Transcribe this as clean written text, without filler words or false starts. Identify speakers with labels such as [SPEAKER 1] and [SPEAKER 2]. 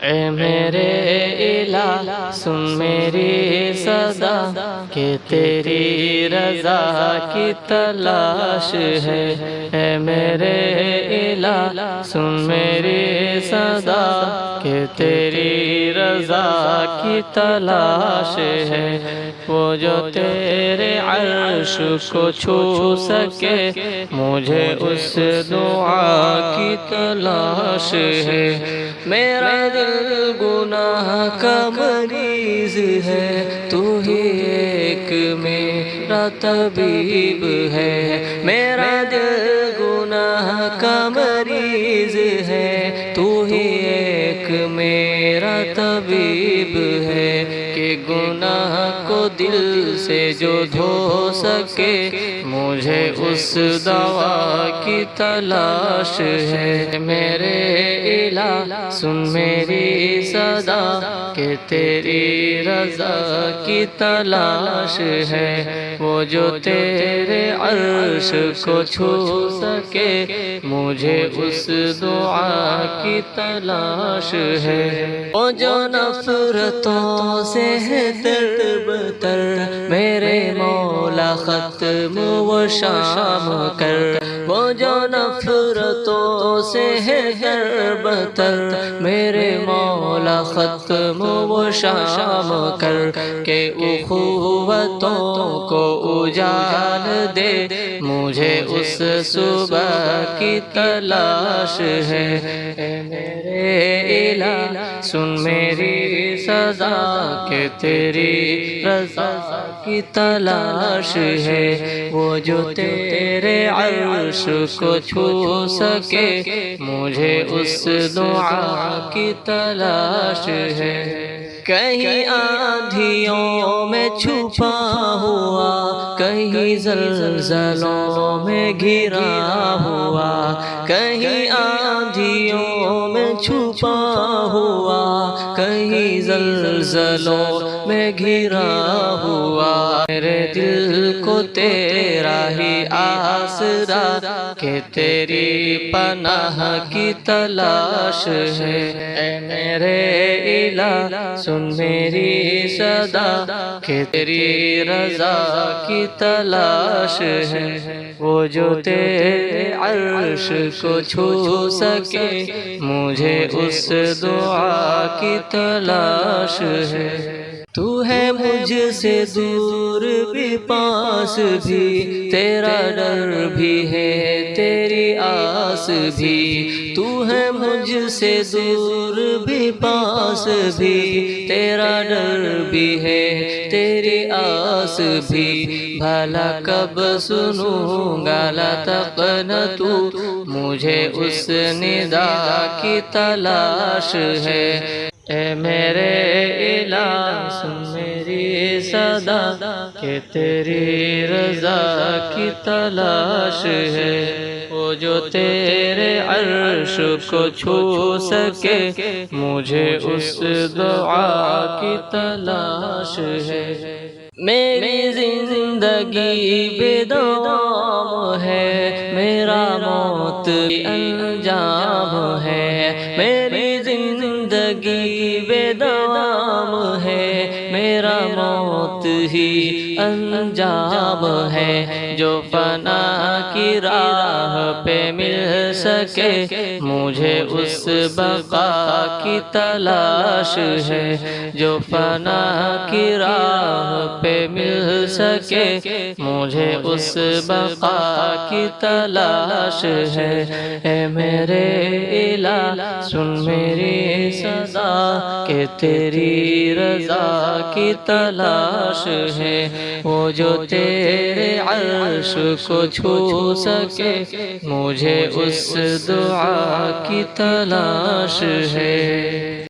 [SPEAKER 1] اے میرے الہ سن میری صدا کہ تیری رضا کی تلاش ہے۔ اے میرے الہ سن میری صدا کہ تیری رضا کی تلاش ہے۔ وہ جو تیرے عرش کو چھو سکے مجھے اس دعا کی تلاش ہے۔ میرا دل گناہ کا مریض ہے، تو ہی ایک میرا طبیب ہے۔ میرا دل گناہ کا مریض ہے، تو ہی ایک میرا طبیب ہے۔ کہ گناہ کو دل سے جو دھو سکے مجھے اس دوا کی تلاش ہے۔ میرے الہ سن میری صدا کہ تیری رضا کی تلاش ہے۔ وہ جو تیرے عرش کو چھو سکے مجھے اس دعا کی تلاش ہے۔ وہ جو نفرتوں سے ہے تربتر میرے مولا ختم و شام کر۔ وہ جو نفرتوں سے ہے تربتر میرے مولا ختم و شام کر۔ کہ اخوتوں کو اجال دے مجھے اس صبح کی تلاش ہے۔ اے میرے الہ سن میری صدا کہ تیری رضا کی تلاش ہے۔ وہ جو تیرے عرش کو چھو سکے مجھے اس دعا کی تلاش ہے۔ کہیں آندھیوں میں چھپا ہوا، کہیں زلزلوں میں گھرا ہوا، کہیں آندھیوں میں چھپا ہوا، کہیں زلزلوں میں گھرا ہوا۔ میرے دل کو تیرا ہی آسرا کہ تیری پناہ کی تلاش ہے۔ اے میرے الہ سن میری صدا کہ تیری رضا کی تلاش ہے۔ وہ جو تیرے عرش کو چھو سکے مجھے اس دعا کی تلاش ہے۔ تو ہے مجھ سے دور بھی پاس بھی، تیرا ڈر بھی ہے تیری آس بھی۔ تو ہے مجھ سے دور بھی پاس بھی، تیرا ڈر بھی ہے تیری آس بھی۔ بھلا کب سنوں گا لا تقنطوا، مجھے اس ندا کی تلاش ہے۔ اے میرے الہ سن میری صدا کہ تیری رضا کی تلاش ہے۔ وہ جو تیرے عرش کو چھو سکے مجھے اس دعا کی تلاش ہے۔ میری زندگی بے دوام ہے، میرا موت انجام ہے۔ میری زندگی بے دوام ہے، میرا موت ہی انجام ہے۔ جو فنا کی راہ پہ مل سکے مجھے اس بقا کی تلاش ہے۔ جو فنا کی راہ پہ مل سکے مجھے اس بقا کی تلاش ہے۔ اے میرے الہ سن میری صدا کہ تیری رضا کی تلاش ہے۔ وہ جو تیرے عرش کو چھو سکے مجھے اس دعا کی تلاش ہے۔